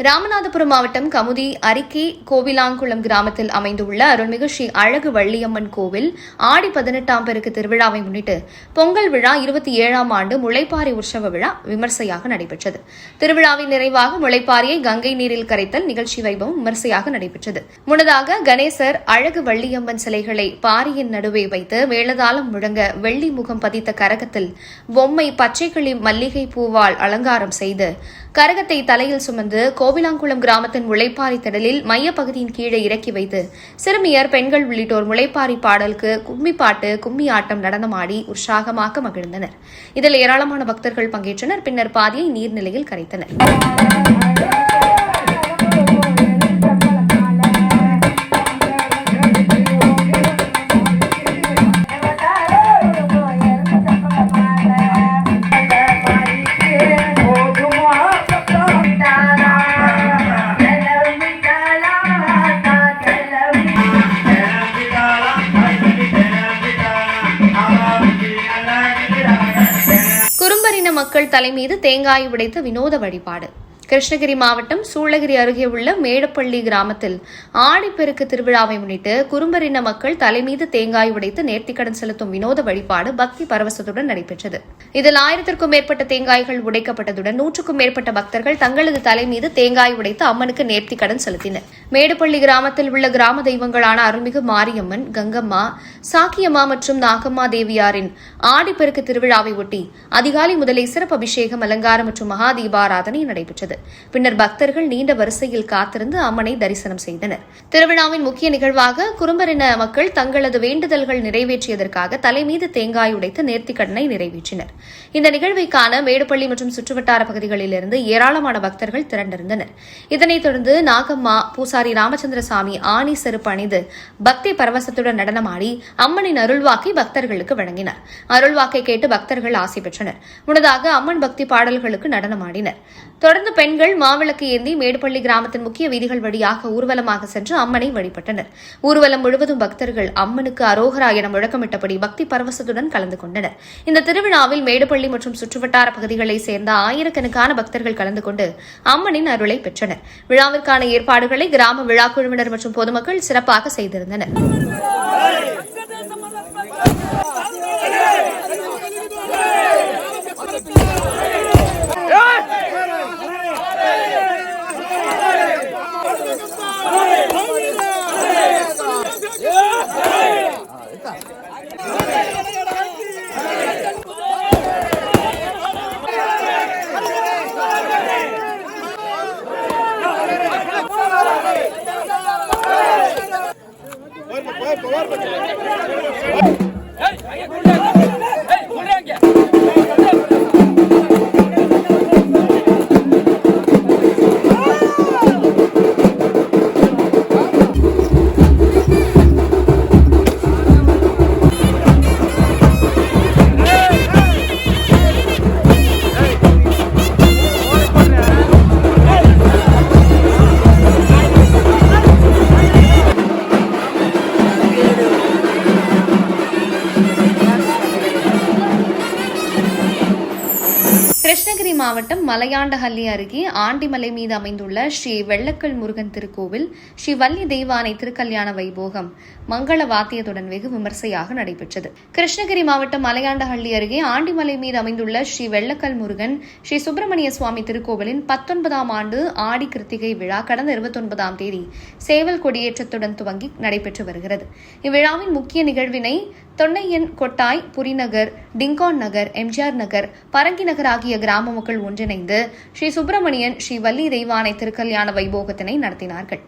ராமநாதபுரம் மாவட்டம் கமுதி அரிக்கே கோவிலாங்குளம் கிராமத்தில் அமைந்துள்ள அருள்மிகு ஸ்ரீ அழகு வள்ளியம்மன் கோவில் ஆடி 18ஆம் பெருக்கு திருவிழாவை முன்னிட்டு பொங்கல் விழா 27ஆம் ஆண்டு முளைப்பாரி உற்சவ விழா விமர்சையாக நடைபெற்றது. திருவிழாவின் நிறைவாக முளைப்பாரியை கங்கை நீரில் கரைத்தல் நிகழ்ச்சி வைபவம் விமர்சையாக நடைபெற்றது. முன்னதாக கணேசர் அழகு வள்ளியம்மன் சிலைகளை பாரியின் நடுவே வைத்து மேளதாளம் முழங்க வெள்ளி முகம் பதித்த கரகத்தில் பொம்மை பச்சைக்கிளி மல்லிகை பூவால் அலங்காரம் செய்து கரகத்தை தலையில் சுமந்து கோவிலாங்குளம் கிராமத்தின் முளைப்பாரி திடலில் மையப்பகுதியின் கீழே இறக்கி வைத்து சிறுமியர், பெண்கள் உள்ளிட்டோர் முளைப்பாரி பாடலுக்கு கும்மிப்பாட்டு, கும்மி ஆட்டம் நடனமாடி உற்சாகமாக மகிழ்ந்தனர். இதில் ஏராளமான பக்தர்கள் பங்கேற்றனர். பின்னர் பாதியை நீர்நிலையில் கரைத்தனர். குறும்பரின மக்கள் தலைமீது தேங்காய் உடைத்து வினோத வழிபாடு. கிருஷ்ணகிரி மாவட்டம் சூளகிரி அருகே உள்ள மேடப்பள்ளி கிராமத்தில் ஆடிப்பெருக்கு திருவிழாவை முன்னிட்டு குறும்பரின மக்கள் தலைமீது தேங்காய் உடைத்து நேர்த்திக்கடன் செலுத்தும் வினோத வழிபாடு பக்தி பரவசத்துடன் நடைபெற்றது. இதில் 1000க்கும் மேற்பட்ட தேங்காய்கள் உடைக்கப்பட்டதுடன் 100க்கும் மேற்பட்ட பக்தர்கள் தங்களது தலைமீது தேங்காய் உடைத்து அம்மனுக்கு நேர்த்திக்கடன் செலுத்தினர். மேடப்பள்ளி கிராமத்தில் உள்ள கிராம தெய்வங்களான அருள்மிகு மாரியம்மன், கங்கம்மா, சாக்கியம்மா மற்றும் நாகம்மா தேவியாரின் ஆடிப்பெருக்கு திருவிழாவை ஒட்டி அதிகாலை முதலே சிறப்பு அபிஷேகம், அலங்காரம் மற்றும் மகா தீபாராதனை நடைபெற்றது. பின்னர் பக்தர்கள் நீண்ட வரிசையில் காத்திருந்து அம்மனை தரிசனம் செய்தனர். திருவிழாவின் முக்கிய நிகழ்வாக குறும்பரின மக்கள் தங்களது வேண்டுதல்கள் நிறைவேற்றியதற்காக தலைமீது தேங்காய் உடைத்து நேர்த்திக்கடனை நிறைவேற்றினர். இந்த நிகழ்வை காண மேடுப்பள்ளி மற்றும் சுற்றுவட்டார பகுதிகளிலிருந்து ஏராளமான பக்தர்கள் திரண்டிருந்தனர். இதனைத் தொடர்ந்து நாகம்மா, பூசாரி ராமச்சந்திரசாமி ஆணி செருப்பு அணிந்து பக்தி பரவசத்துடன் நடனமாடி அம்மனின் அருள்வாக்கை பக்தர்களுக்கு வழங்கினார். அருள்வாக்கை கேட்டு பக்தர்கள் ஆசி பெற்றனர். முன்னதாக அம்மன் பக்தி பாடல்களுக்கு நடனமாடினர். தொடர்ந்து பெண்கள் மாவிளக்கு ஏந்தி மேடுப்பள்ளி கிராமத்தின் முக்கிய வீதிகள் வழியாக ஊர்வலமாக சென்று அம்மனை வழிபட்டனர். ஊர்வலம் முழுவதும் பக்தர்கள் அம்மனுக்கு அரோகரா என முழக்கமிட்டபடி பக்தி பரவசத்துடன் கலந்து கொண்டனர். இந்த திருவிழாவில் மேடுப்பள்ளி மற்றும் சுற்றுவட்டார பகுதிகளைச் சேர்ந்த ஆயிரக்கணக்கான பக்தர்கள் கலந்து கொண்டு அம்மனின் அருளை பெற்றனர். விழாவிற்கான ஏற்பாடுகளை கிராம விழா குழுவினர் மற்றும் பொதுமக்கள் சிறப்பாக செய்திருந்தனர். கிருஷ்ணகிரி மாவட்டம் மலையாண்டஹள்ளி அருகே ஆண்டிமலை மீது அமைந்துள்ள ஸ்ரீ வெள்ளக்கல் முருகன் திருக்கோவில் ஸ்ரீ வள்ளி தெய்வானை திருக்கல்யாண வைபோகம் மங்கள வாத்தியத்துடன் வெகு விமர்சையாக நடைபெற்றது. கிருஷ்ணகிரி மாவட்டம் மலையாண்டஹள்ளி அருகே ஆண்டிமலை மீது அமைந்துள்ள ஸ்ரீ வெள்ளக்கல் முருகன் ஸ்ரீ சுப்பிரமணிய சுவாமி திருக்கோவிலின் 19ஆம் ஆண்டு ஆடி கிருத்திகை விழா கடந்த 29ஆம் தேதி சேவல் கொடியேற்றத்துடன் துவங்கி நடைபெற்று வருகிறது. இவ்விழாவின் முக்கிய நிகழ்வினை தொன்னையன், கொட்டாய், புரிநகர், டிங்கான் நகர், எம்ஜிஆர் நகர், பரங்கி நகர் ஆகிய கிராம மக்கள் ஒன்றிணைந்து ஸ்ரீ சுப்பிரமணியன் ஸ்ரீ வள்ளி தெய்வானை திருக்கல்யாண வைபோகத்தினை நடத்தினார்கள்.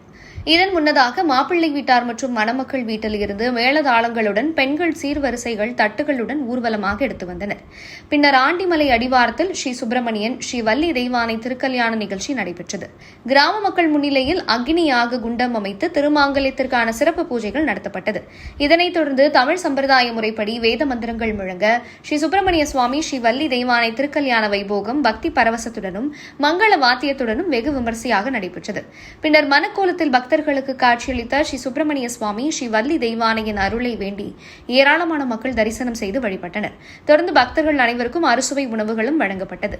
இதன் முன்னதாக மாப்பிள்ளை வீட்டார் மற்றும் மணமக்கள் வீட்டில் இருந்து மேளதாளங்களுடன் பெண்கள் சீர்வரிசைகள், தட்டுகளுடன் ஊர்வலமாக எடுத்து வந்தனர். பின்னர் ஆண்டிமலை அடிவாரத்தில் ஸ்ரீ சுப்பிரமணியன் ஸ்ரீ வள்ளி தெய்வானை திருக்கல்யாண நிகழ்ச்சி நடைபெற்றது. கிராம மக்கள் முன்னிலையில் அக்னியாக குண்டம் அமைத்து திருமாங்கல்யத்திற்கான சிறப்பு பூஜைகள் நடத்தப்பட்டது. இதனைத் தொடர்ந்து தமிழ் சம்பிரதாய முறைப்படி வேத மந்திரங்கள் முழங்க ஸ்ரீ சுப்பிரமணிய சுவாமி ஸ்ரீ வள்ளி தெய்வானை திருக்கல்யாண வைபோகம் பக்தி பரவசத்துடனும் மங்கள வாத்தியத்துடனும் வெகு விமர்சையாக நடைபெற்றது. பின்னர் மனக்கோலத்தில் பக்தர்கள் பக்தர்களுக்கு காட்சியளித்த ஸ்ரீ சுப்பிரமணிய சுவாமி, ஸ்ரீ வள்ளி தெய்வானையின் அருளை வேண்டி ஏராளமான மக்கள் தரிசனம் செய்து வழிபட்டனர். தொடர்ந்து பக்தர்கள் அனைவருக்கும் அறுசுவை உணவுகளும் வழங்கப்பட்டது.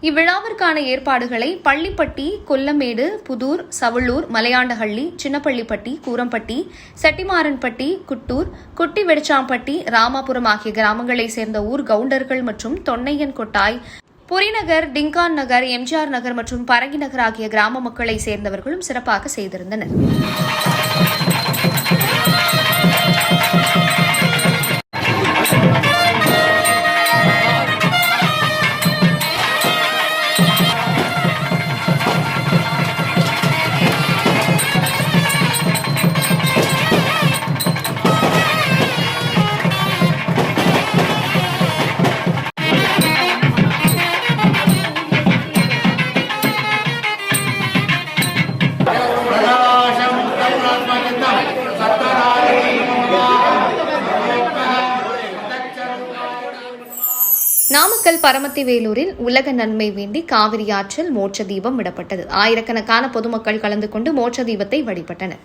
இவ்விழாவிற்கான ஏற்பாடுகளை பள்ளிப்பட்டி, கொல்லமேடு, புதூர், சவள்ளூர், மலையாண்டஹள்ளி, சின்னப்பள்ளிப்பட்டி, கூரம்பட்டி, செட்டிமாறன்பட்டி, குட்டூர், குட்டி வெடிச்சாம்பட்டி, ராமாபுரம் ஆகிய கிராமங்களைச் சேர்ந்த ஊர் கவுண்டர்கள் மற்றும் தொன்னையன் கொட்டாய், புரிநகர், டிங்கான் நகர், எம்ஜிஆர் நகர் மற்றும் பரங்கி நகர் ஆகிய கிராம மக்களைச் சேர்ந்தவர்களும் சிறப்பாக செய்திருந்தனர். நாமக்கல் பரமத்தி வேலூரில் உலக நன்மை வேண்டி காவிரி ஆற்றில் மோட்ச தீபம் விடப்பட்டது. ஆயிரக்கணக்கான பொதுமக்கள் கலந்து கொண்டு மோட்ச தீபத்தை வழிபட்டனர்.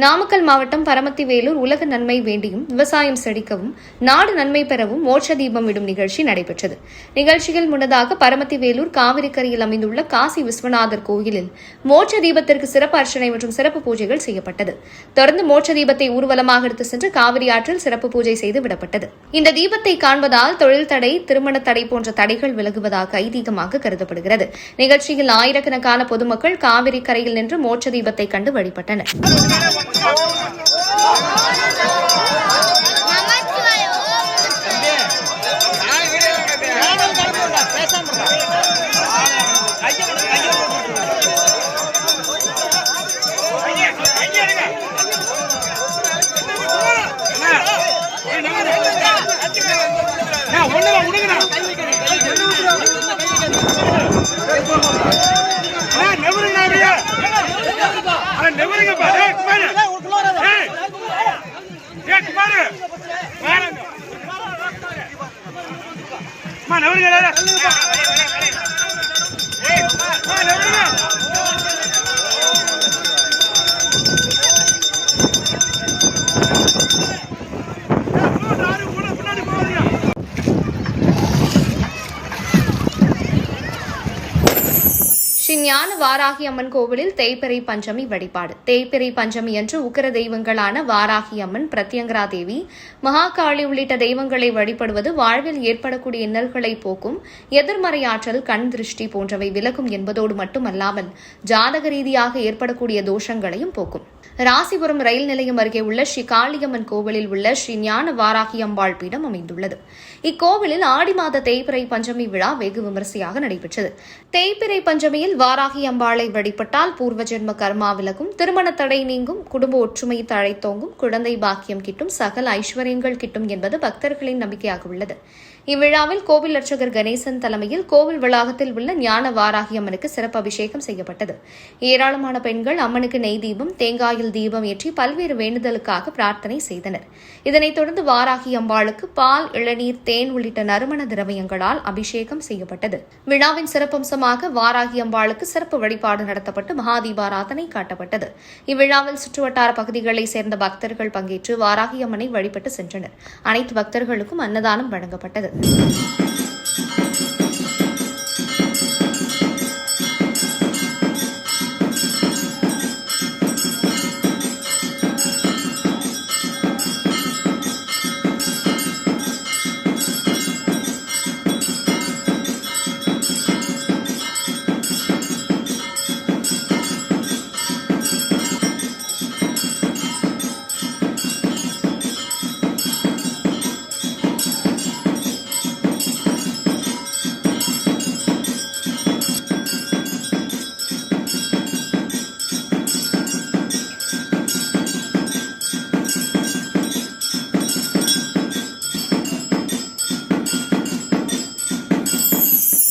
நாமக்கல் மாவட்டம் பரமத்தி வேலூர் உலக நன்மை வேண்டியும் விவசாயம் செழிக்கவும் நாடு நன்மை பெறவும் மோட்ச தீபம் விடும் நிகழ்ச்சி நடைபெற்றது. நிகழ்ச்சியில் முன்னதாக பரமத்தி வேலூர் காவிரி கரையில் அமைந்துள்ள காசி விஸ்வநாதர் கோயிலில் மோட்ச தீபத்திற்கு சிறப்பு அர்ச்சனை மற்றும் சிறப்பு பூஜைகள் செய்யப்பட்டது. தொடர்ந்து மோட்ச தீபத்தை ஊர்வலமாக எடுத்து சென்று காவிரி ஆற்றில் சிறப்பு பூஜை செய்து விடப்பட்டது. இந்த தீபத்தை காண்பதால் தொழில் தடை, திருமண தடை போன்ற தடைகள் விலகுவதாக ஐதீகமாக கருதப்படுகிறது. நிகழ்ச்சியில் ஆயிரக்கணக்கான பொதுமக்கள் காவிரி கரையில் நின்று மோட்ச தீபத்தை கண்டு வழிபட்டனர். ஸ்ரீ ஞான வாராகி அம்மன் கோவிலில் தேய்பிறை பஞ்சமி வழிபாடு. தேய்பிறை பஞ்சமி அன்று உக்கிர தெய்வங்களான வாராகி அம்மன், பிரத்யங்கரா தேவி, மகாகாளி உள்ளிட்ட தெய்வங்களை வழிபடுவது வாழ்வில் ஏற்படக்கூடிய இன்னல்களை போக்கும், எதிர்மறை ஆற்றல், கண் திருஷ்டி போன்றவை விலகும் என்பதோடு மட்டுமல்லாமல் ஜாதக ரீதியாக ஏற்படக்கூடிய தோஷங்களையும் போக்கும். ராசிபுரம் ரயில் நிலையம் அருகே உள்ள ஸ்ரீ காளியம்மன் கோவிலில் உள்ள ஸ்ரீ ஞான வாராகி அம்பாள் பீடம் அமைந்துள்ளது. இக்கோவிலில் ஆடி மாத தேய்பிறை பஞ்சமி விழா வெகு விமரிசையாக நடைபெற்றது. தேய்பிறை பஞ்சமியில் வாராகி அம்பாளை வழிபட்டால் பூர்வ ஜென்ம கர்மா விலகும், திருமண தடை நீங்கும், குடும்ப ஒற்றுமை தழைத்தோங்கும், குழந்தை பாக்கியம் கிட்டும், சகல ஐஸ்வர்யங்கள் கிட்டும் என்பது பக்தர்களின் நம்பிக்கையாக உள்ளது. இவ்விழாவில் கோவில் அர்ச்சகர் கணேசன் தலைமையில் கோவில் வளாகத்தில் உள்ள ஞான வாராகி அம்மனுக்கு சிறப்பு அபிஷேகம் செய்யப்பட்டது. ஏராளமான பெண்கள் அம்மனுக்கு நெய் தீபம், தேங்காயில் தீபம் ஏற்றி பல்வேறு வேண்டுதலுக்காக பிரார்த்தனை செய்தனர். இதனைத் தொடர்ந்து வாராகி அம்பாளுக்கு பால், இளநீர், தேன் உள்ளிட்ட நறுமண திரவியங்களால் அபிஷேகம் செய்யப்பட்டது. விழாவின் சிறப்பம்சமாக வாராகி அம்பாளுக்கு சிறப்பு வழிபாடு நடத்தப்பட்டு மகாதீபாராதனை காட்டப்பட்டது. இவ்விழாவில் சுற்றுவட்டார பகுதிகளைச் சேர்ந்த பக்தர்கள் பங்கேற்று வாராகி அம்மனை வழிபட்டு சென்றனர். அனைத்து பக்தர்களுக்கும் அன்னதானம் வழங்கப்பட்டது.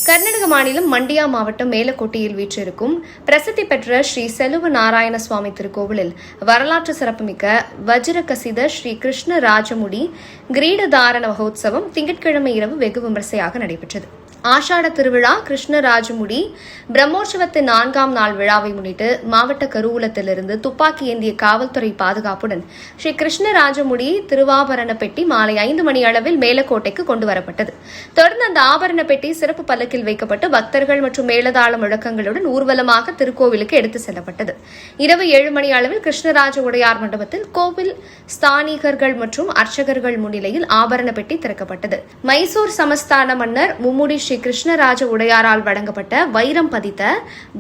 கர்நாடக மாநிலம் மண்டியா மாவட்டம் மேலக்கோட்டையில் வீற்றிருக்கும் பிரசித்தி பெற்ற ஸ்ரீ செலுவ நாராயண சுவாமி திருக்கோவிலில் வரலாற்று சிறப்புமிக்க வஜ்ரகசித ஸ்ரீ கிருஷ்ண ராஜமுடி கிரீடதாரண மகோத்சவம் திங்கட்கிழமை இரவு வெகு விமரிசையாக நடைபெற்றது. ஆஷாட திருவிழா கிருஷ்ணராஜமுடி பிரம்மோற்சவத்தின் 4ஆம் நாள் விழாவை முன்னிட்டு மாவட்ட கருவூலத்திலிருந்து துப்பாக்கி ஏந்திய காவல்துறை பாதுகாப்புடன் ஸ்ரீ கிருஷ்ணராஜமுடி திருவாபரண பெட்டி மாலை 5 மணி அளவில் மேலக்கோட்டைக்கு கொண்டுவரப்பட்டது. தொடர்ந்து அந்த ஆபரண பெட்டி சிறப்பு பல்லக்கில் வைக்கப்பட்டு பக்தர்கள் மற்றும் மேலதாள முழக்கங்களுடன் ஊர்வலமாக திருக்கோவிலுக்கு எடுத்துச் செல்லப்பட்டது. இரவு 7 மணி அளவில் கிருஷ்ணராஜ உடையார் மண்டபத்தில் கோவில் ஸ்தானிகர்கள் மற்றும் அர்ச்சகர்கள் முன்னிலையில் ஆபரண பெட்டி திறக்கப்பட்டது. மைசூர் சமஸ்தான மன்னர் மும்முடி ஸ்ரீ கிருஷ்ணராஜ உடையாரால் வழங்கப்பட்ட வைரம் பதித்த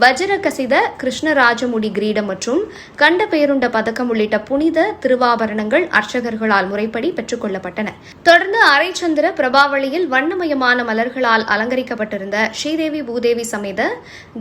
வஜ்ர கசித கிருஷ்ணராஜமுடி கிரீடம் மற்றும் கண்ட பேருண்ட பதக்கம் உள்ளிட்ட புனித திருவாபரணங்கள் அர்ச்சகர்களால் முறைப்படி பெற்றுக் கொள்ளப்பட்டன. தொடர்ந்து அரைச்சந்திர பிரபாவளியில் வண்ணமயமான மலர்களால் அலங்கரிக்கப்பட்டிருந்த ஸ்ரீதேவி பூதேவி சமேத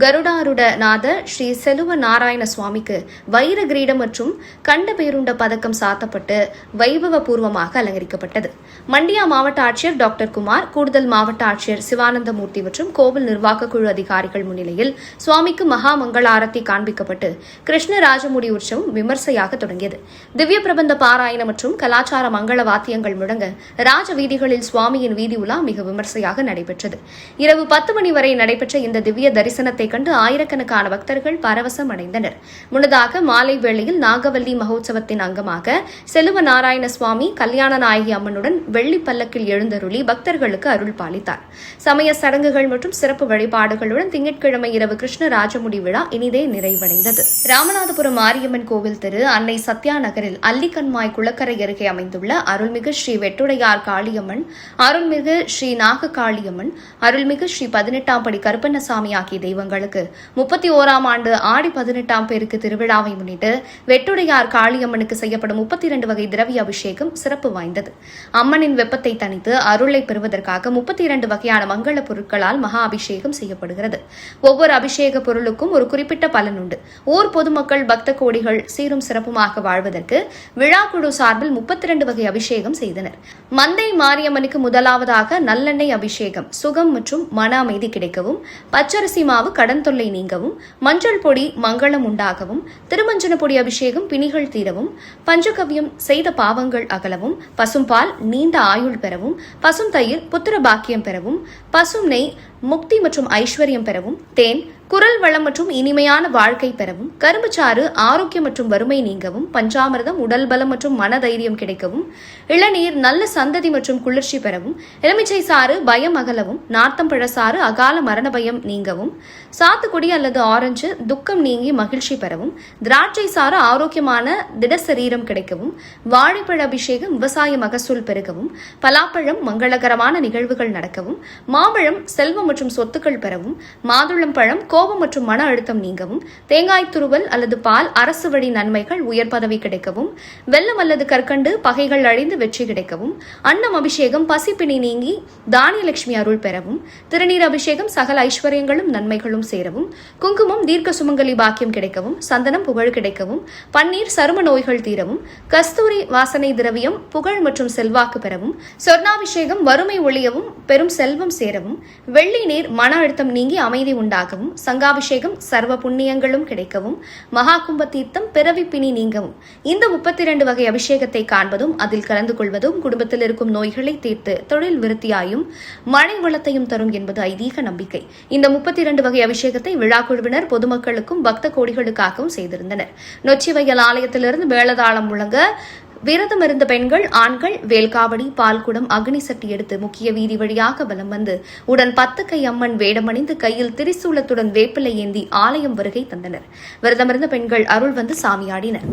கருடாருட நாத ஸ்ரீ செலுவ நாராயண சுவாமிக்கு வைர கிரீடம் மற்றும் கண்ட பேருண்ட பதக்கம் சாத்தப்பட்டு வைபவபூர்வமாக அலங்கரிக்கப்பட்டது. மண்டியா மாவட்ட ஆட்சியர் டாக்டர் குமார், கூடுதல் மாவட்ட ஆட்சியர் சிவானந்தமூர்த்தி மற்றும் கோவில் நிர்வாக குழு அதிகாரிகள் முன்னிலையில் சுவாமிக்கு மகா மங்கள ஆரத்தி காண்பிக்கப்பட்டு கிருஷ்ணராஜமுடி உற்சவம் விமர்சையாக தொடங்கியது. திவ்ய பிரபந்த பாராயணம் மற்றும் கலாச்சார மங்கள வாத்தியங்கள் முழங்க ராஜ வீதிகளில் சுவாமியின் வீதி உலா மிக விமர்சையாக நடைபெற்றது. இரவு 10 மணி வரை நடைபெற்ற இந்த திவ்ய தரிசனத்தை கண்டு ஆயிரக்கணக்கான பக்தர்கள் பரவசம் அடைந்தனர். முன்னதாக மாலை வேளையில் நாகவல்லி மகோத்சவத்தின் அங்கமாக செலுவ நாராயண சுவாமி கல்யாண நாயகி அம்மனுடன் வெள்ளி பல்லக்கில் எழுந்தருளி பக்தர்களுக்கு அருள் பாலித்தார். சமய சடங்குகள் மற்றும் சிறப்பு வழிபாடுகளுடன் திங்கட்கிழமை இரவு கிருஷ்ணராஜமுடி விழா இனிதே நிறைவடைந்தது. ராமநாதபுரம் மாரியம்மன் கோவில் தெரு அன்னை சத்யா நகரில் அல்லிக்கண்மாய் குளக்கரை அருகே அமைந்துள்ள அருள்மிகு ஸ்ரீ வெட்டுடையார் காளியம்மன், அருள்மிகு ஸ்ரீ நாக காளியம்மன், அருள்மிகு ஸ்ரீ 18ஆம் படி கருப்பண்ணசாமி ஆகிய தெய்வங்களுக்கு 31ஆம் ஆண்டு ஆடி 18ஆம் பேருக்கு திருவிழாவை முன்னிட்டு வெட்டுடையார் காளியம்மனுக்கு செய்யப்படும் 32 வகை திரவிய அபிஷேகம் சிறப்பு வாய்ந்தது. அம்மனின் வெப்பத்தை தணித்து அருளை பெறுவதற்காக 32 வகையான மங்கள பொருட்களால் மகா அபிஷேகம் செய்யப்படுகிறது. ஒவ்வொரு அபிஷேக பொருளுக்கும் ஒரு குறிப்பிட்ட பலன் உண்டு. ஊர் பொதுமக்கள் பக்த கோடிகள் சீரும் சிறப்புமாக வாழ்வதற்கு விழா குழு சார்பில் 32 வகை அபிஷேகம் செய்தனர். மந்தை மாரியம்மனுக்கு முதலாவதாக நல்லெண்ணெய் அபிஷேகம் சுகம் மற்றும் மன அமைதி கிடைக்கவும், பச்சரிசி மாவு கடன் தொல்லை நீங்கவும், மஞ்சள் பொடி மங்களம் உண்டாகவும், திருமஞ்சன பொடி அபிஷேகம் பிணிகள் தீரவும், பஞ்சகவ்யம் செய்த பாவங்கள் அகலவும், பசும்பால் நீண்ட ஆயுள் பெறவும், பசும் தயிர் புத்திர பாக்கியம் பெறவும், பசும் நெய் முக்தி மற்றும் ஐஸ்வர்யம் பெறவும், தேன் குரல் வளம் மற்றும் இனிமையான வாழ்க்கை பெறவும், கரும்புச்சாறு ஆரோக்கியம் மற்றும் வறுமை நீங்கவும், பஞ்சாமிர்தம் உடல் பலம் மற்றும் மனதைரியம் கிடைக்கவும், இளநீர் நல்ல சந்ததி மற்றும் குளிர்ச்சி பெறவும், எலுமிச்சை சாறு பயம் அகலவும், நார்த்தம்பழச்சாறு அகால மரண பயம் நீங்கவும், சாத்துக்குடி அல்லது ஆரஞ்சு துக்கம் நீங்கி மகிழ்ச்சி பெறவும், திராட்சை சாறு ஆரோக்கியமான திடசரீரம் கிடைக்கவும், வாழைப்பழ அபிஷேகம் விவசாய மகசூல் பெருகவும், பலாப்பழம் மங்களகரமான நிகழ்வுகள் நடக்கவும், மாம்பழம் செல்வம் மற்றும் சொத்துக்கள் பெறவும், மாதுளம் பழம் கோபம் மற்றும் மன அழுத்தம் நீங்கவும், தேங்காய் துருவல் அல்லது பால் அரசு வழி நன்மைகள் உயர் பதவி கிடைக்கவும், வெல்லம் அல்லது கற்கண்டு பகைகள் அழிந்து வெற்றி கிடைக்கவும், அன்னம் அபிஷேகம் பசிப்பிணி நீங்கி தானியலட்சுமி அருள் பெறவும், திருநீர் அபிஷேகம் சகல ஐஸ்வர்யங்களும் நன்மைகளும் சேரவும், குங்குமம் தீர்க்க சுமங்கலி பாக்கியம் கிடைக்கவும், சந்தனம் புகழ் கிடைக்கவும், பன்னீர் சரும நோய்கள் தீரவும், கஸ்தூரி வாசனை திரவியம் புகழ் மற்றும் செல்வாக்கு பெறவும், சொர்ணாபிஷேகம் வறுமை ஒழியவும் பெரும் செல்வம் சேரவும், வெள்ளி நீர் மன அழுத்தம் நீங்கி அமைதி உண்டாகவும், சங்காபிஷேகம் சர்வ புண்ணியங்களும் கிடைக்கவும், மகா கும்ப தீர்த்தம் பிறவி பிணி நீங்கவும். இந்த 32 வகை அபிஷேகத்தை காண்பதும் அதில் கலந்து கொள்வதும் குடும்பத்தில் இருக்கும் நோய்களை தீர்த்து தொழில் விருத்தியாயும் மழை வளத்தையும் தரும் என்பது ஐதீக நம்பிக்கை. இந்த 32 வகை அபிஷேகத்தை விழா குழுவினர் பொதுமக்களுக்கும் பக்த கோடிகளுக்காகவும் செய்திருந்தனர். நொச்சிவயல் ஆலயத்திலிருந்து மேளதாளம் முழங்க விரதம் இருந்த பெண்கள் ஆண்கள் வேல்காவடி பால்குடம் அக்னி சட்டி எடுத்து முக்கிய வீதி வழியாக வலம் வந்து உடன் 10 கை அம்மன் வேடமணிந்து கையில் திரிசூலத்துடன் வேப்பிலை ஏந்தி ஆலயம் வருகை தந்தனர். விரதமிருந்த பெண்கள் அருள் வந்து சாமியாடினர்.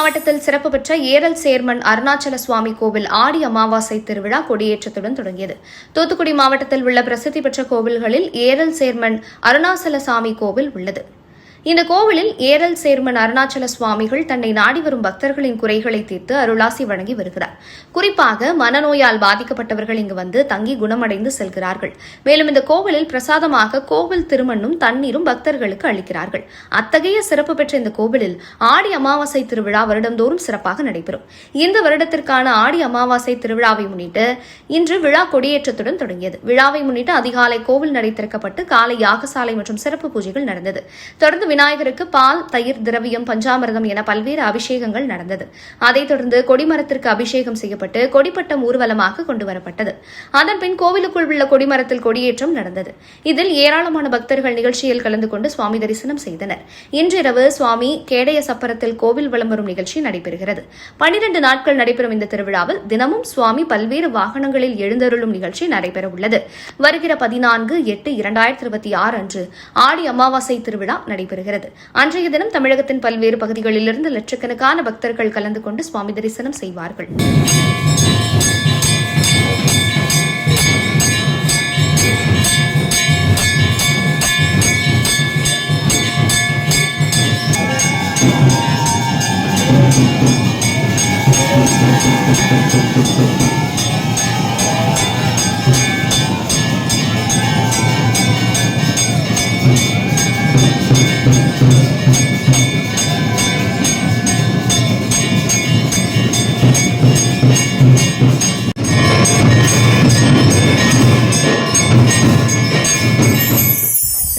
மாவட்டத்தில் சிறப்பு பெற்ற ஏரல் சேர்மன் அருணாச்சல சுவாமி கோவில் ஆடி அமாவாசை திருவிழா கொடியேற்றத்துடன் தொடங்கியது. தூத்துக்குடி மாவட்டத்தில் உள்ள பிரசித்தி பெற்ற கோவில்களில் ஏரல் சேர்மன் அருணாச்சல சாமி கோவில் உள்ளது. இந்த கோவிலில் ஏரல் சேர்மன் அருணாச்சல சுவாமிகள் தன்னை நாடி வரும் பக்தர்களின் குறைகளை தீர்த்து அருளாசி வழங்கி வருகிறார். குறிப்பாக மனநோயால் பாதிக்கப்பட்டவர்கள் இங்கு வந்து தங்கி குணமடைந்து செல்கிறார்கள். மேலும் இந்த கோவிலில் பிரசாதமாக கோவில் திருமண்ணும் தண்ணீரும் பக்தர்களுக்கு அளிக்கிறார்கள். அத்தகைய சிறப்பு பெற்ற இந்த கோவிலில் ஆடி அமாவாசை திருவிழா வருடந்தோறும் சிறப்பாக நடைபெறும். இந்த வருடத்திற்கான ஆடி அமாவாசை திருவிழாவை முன்னிட்டு இன்று விழா கொடியேற்றத்துடன் தொடங்கியது. விழாவை முன்னிட்டு அதிகாலை கோவில் நடை திறக்கப்பட்டு காலை யாகசாலை மற்றும் சிறப்பு பூஜைகள் நடந்தது. தொடர்ந்து விநாயகருக்கு பால், தயிர், திரவியம், பஞ்சாமிர்தம் என பல்வேறு அபிஷேகங்கள் நடந்தது. அதைத் தொடர்ந்து கொடிமரத்திற்கு அபிஷேகம் செய்யப்பட்டு கொடிப்பட்டம் ஊர்வலமாக கொண்டுவரப்பட்டது. அதன்பின் கோவிலுக்குள் உள்ள கொடிமரத்தில் கொடியேற்றம் நடந்தது. இதில் ஏராளமான பக்தர்கள் நிகழ்ச்சியில் கலந்து கொண்டு சுவாமி தரிசனம் செய்தனர். இன்றிரவு சுவாமி கேடய சப்பரத்தில் கோவில் வலம் வரும் நிகழ்ச்சி நடைபெறுகிறது. 12 நாட்கள் நடைபெறும் இந்த திருவிழாவில் தினமும் சுவாமி பல்வேறு வாகனங்களில் எழுந்தருளும் நிகழ்ச்சி நடைபெறவுள்ளது. வருகிற 14/8/2026 அன்று ஆடி அமாவாசை திருவிழா நடைபெறுகிறது. அன்றைய தினம் தமிழகத்தின் பல்வேறு பகுதிகளிலிருந்து லட்சக்கணக்கான பக்தர்கள் கலந்து கொண்டு சுவாமி தரிசனம் செய்வார்கள்.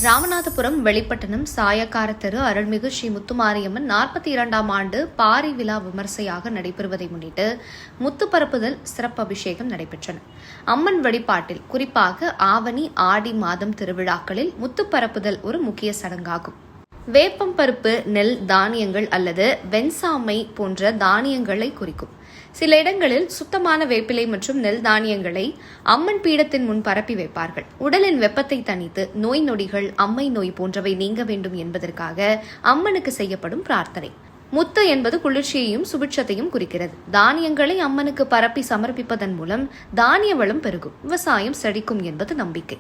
ராமநாதபுரம் வெளிப்பட்டணம் சாயக்கார தெரு அருள்மிகு ஸ்ரீ முத்துமாரியம்மன் 42ஆம் ஆண்டு பாரி விழா விமர்சையாக நடைபெறுவதை முன்னிட்டு முத்துப்பரப்புதல் சிறப்பு அபிஷேகம் நடைபெற்றன. அம்மன் வழிபாட்டில் குறிப்பாக ஆவணி ஆடி மாதம் திருவிழாக்களில் முத்துப்பரப்புதல் ஒரு முக்கிய சடங்காகும். வேப்பம் பருப்பு, நெல், தானியங்கள் அல்லது வெண்சாமை போன்ற தானியங்களை குறிக்கும். சில இடங்களில் சுத்தமான வேப்பிலை மற்றும் நெல் தானியங்களை அம்மன் பீடத்தின் முன் பரப்பி வைப்பார்கள். உடலின் வெப்பத்தை தணித்து நோய் நொடிகள், அம்மை நோய் போன்றவை நீங்க வேண்டும் என்பதற்காக அம்மனுக்கு செய்யப்படும் பிரார்த்தனை. முத்து என்பது குளிர்ச்சியையும் சுபிட்சத்தையும் குறிக்கிறது. தானியங்களை அம்மனுக்கு பரப்பி சமர்ப்பிப்பதன் மூலம் தானிய வளம் பெருகும், விவசாயம் செழிக்கும் என்பது நம்பிக்கை.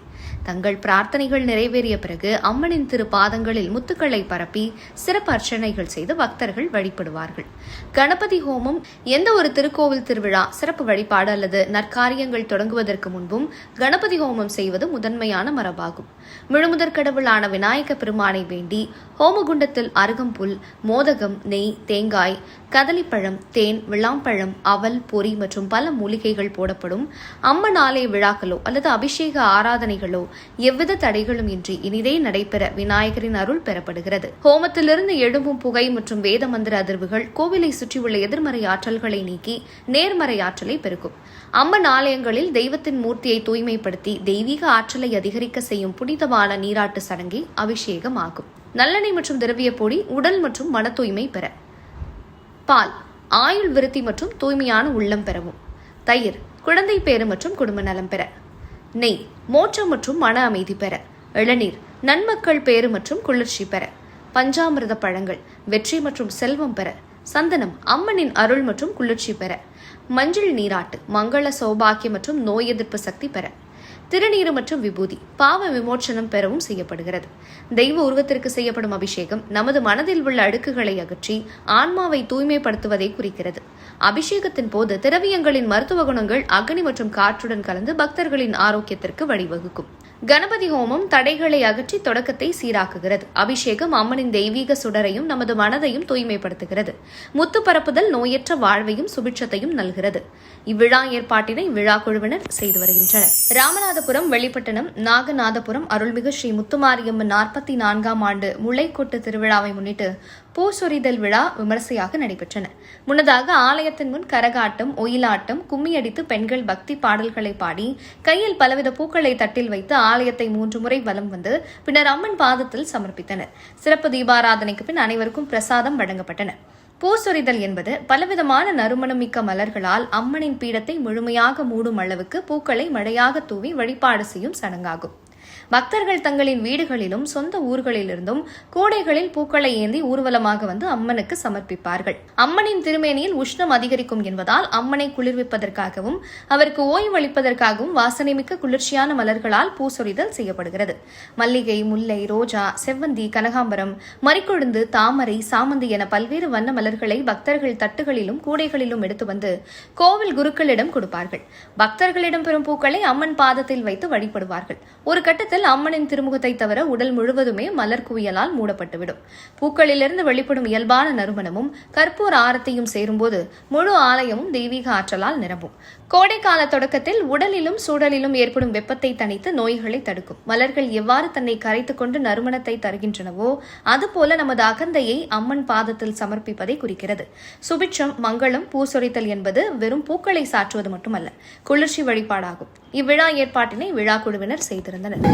தங்கள் பிரார்த்தனைகள் நிறைவேறிய பிறகு அம்மனின் திரு பாதங்களில் முத்துக்களை பரப்பி சிறப்பு அர்ச்சனைகள் செய்து பக்தர்கள் வழிபடுவார்கள். கணபதி ஹோமம் எந்த ஒரு திருக்கோவில் திருவிழா, சிறப்பு வழிபாடு அல்லது நற்காரியங்கள் தொடங்குவதற்கு முன்பும் கணபதி ஹோமம் செய்வது முதன்மையான மரபாகும். முழுமுதற் கடவுளான விநாயக பெருமானை வேண்டி ஹோமகுண்டத்தில் அருகம்புல், மோதகம், நெய், தேங்காய், கதலிப்பழம், தேன், விளாம்பழம், அவல், பொரி மற்றும் பல மூலிகைகள் போடப்படும். அம்மன் ஆலய விழாக்களோ அல்லது அபிஷேக ஆராதனைகளோ எவ்வித தடைகளும் இன்றி இனிதே நடைபெற விநாயகரின் அருள் பெறப்படுகிறது. ஹோமத்திலிருந்து எழும்பும் புகை மற்றும் வேத மந்திர அதிர்வுகள் கோவிலை சுற்றியுள்ள எதிர்மறை ஆற்றல்களை நீக்கி நேர்மறை ஆற்றலை பெருக்கும். அம்மன் ஆலயங்களில் தெய்வத்தின் மூர்த்தியை தூய்மைப்படுத்தி தெய்வீக ஆற்றலை அதிகரிக்க செய்யும் புனிதமான நீராட்டு சடங்கே அபிஷேகம் ஆகும். நல்லெண்ணெய் மற்றும் திரவிய பொடி உடல் மற்றும் மன தூய்மை பெற. பால் ஆயுள் விருத்தி மற்றும் தூய்மையான உள்ளம் பெறவும். தயிர் குழந்தை பேறு மற்றும் குடும்ப நலம் பெற. நெய் மோட்சம் மற்றும் மன அமைதி பெற. இளநீர் நன்மக்கள் பேறு மற்றும் குளிர்ச்சி பெற. பஞ்சாமிர்த பழங்கள் வெற்றி மற்றும் செல்வம் பெற. சந்தனம் அம்மனின் அருள் மற்றும் குளிர்ச்சி பெற. மஞ்சள் நீராட்டு மங்கள சௌபாக்கியம் மற்றும் நோய் எதிர்ப்பு சக்தி பெற. திருநீறு மற்றும் விபூதி பாவ விமோச்சனம் பெறவும் செய்யப்படுகிறது. தெய்வ உருவத்திற்கு செய்யப்படும் அபிஷேகம் நமது மனதில் உள்ள அழுக்குகளை அகற்றி ஆன்மாவை தூய்மைப்படுத்துவதை குறிக்கிறது. அபிஷேகத்தின் போது திரவியங்களின் மருத்துவ குணங்கள் அக்னி மற்றும் காற்றுடன் கலந்து பக்தர்களின் ஆரோக்கியத்திற்கு வழிவகுக்கும். கணபதி ஹோமம் தடைகளை அகற்றி தொடக்கத்தை சீராக்குகிறது. அபிஷேகம் அம்மனின் தெய்வீக சுடரையும் நமது மனதையும் தூய்மைப்படுத்துகிறது. முத்து பரப்புதல் நோயற்ற வாழ்வையும் சுபிட்சத்தையும் நல்கிறது. இவ்விழா ஏற்பாட்டினை விழா குழுவினர் செய்து வருகின்றனர். ராமநாதபுரம் வெளிப்பட்டணம் நாகநாதபுரம் அருள்மிகு ஸ்ரீ முத்துமாரியம்மன் 44ஆம் ஆண்டு முளைக்கொட்டு திருவிழாவை முன்னிட்டு பூசொரிதல் விழா விமர்சையாக நடைபெற்றன. முன்னதாக ஆலயத்தின் முன் கரகாட்டம், ஒயிலாட்டம், கும்மியடித்து பெண்கள் பக்தி பாடல்களை பாடி கையில் பலவித பூக்களை தட்டில் வைத்து ஆலயத்தை 3 முறை வலம் வந்து பின்னர் அம்மன் பாதத்தில் சமர்ப்பித்தனர். சிறப்பு தீபாராதனைக்கு பின் அனைவருக்கும் பிரசாதம் வழங்கப்பட்டன. பூசொரிதல் என்பது பலவிதமான நறுமணமிக்க மலர்களால் அம்மனின் பீடத்தை முழுமையாக மூடும் அளவுக்கு பூக்களை மழையாக தூவி வழிபாடு செய்யும் சடங்காகும். பக்தர்கள் தங்களின் வீடுகளிலும் சொந்த ஊர்களிலிருந்தும் கூடைகளில் பூக்களை ஏந்தி ஊர்வலமாக வந்து அம்மனுக்கு சமர்ப்பிப்பார்கள். அம்மனின் திருமேனியில் உஷ்ணம் அதிகரிக்கும் என்பதால் அம்மனை குளிர்விப்பதற்காகவும் அவருக்கு ஓய்வளிப்பதற்காகவும் வாசனைமிக்க குளிர்ச்சியான மலர்களால் பூசொரிதல் செய்யப்படுகிறது. மல்லிகை, முல்லை, ரோஜா, செவ்வந்தி, கனகாம்பரம், மறிக்கொழுந்து, தாமரை, சாமந்தி என பல்வேறு வண்ண மலர்களை பக்தர்கள் தட்டுகளிலும் கூடைகளிலும் எடுத்து வந்து கோவில் குருக்களிடம் கொடுப்பார்கள். பக்தர்களிடம் பெறும் பூக்களை அம்மன் பாதத்தில் வைத்து வழிபடுவார்கள். ஒரு கட்டத்தில் அம்மனின் திருமுகத்தை தவிர உடல் முழுவதுமே மலர் குவியலால் மூடப்பட்டுவிடும். பூக்களிலிருந்து வெளிப்படும் இயல்பான நறுமணமும் கற்பூர ஆரத்தையும் சேரும்போது முழு ஆலயமும் தெய்வீக ஆற்றலால் நிரம்பும். கோடைக்கால தொடக்கத்தில் உடலிலும் சூழலிலும் ஏற்படும் வெப்பத்தை தணித்து நோய்களை தடுக்கும். மலர்கள் எவ்வாறு தன்னை கரைத்துக் கொண்டு நறுமணத்தை தருகின்றனவோ அதுபோல நமது அகந்தையை அம்மன் பாதத்தில் சமர்ப்பிப்பதை குறிக்கிறது. சுபிட்சம், மங்களம், பூசொரித்தல் என்பது வெறும் பூக்களை சாற்றுவது மட்டுமல்ல, குளிர்ச்சி வழிபாடாகும். இவ்விழா ஏற்பாட்டினை விழா குழுவினர் செய்திருந்தனர்.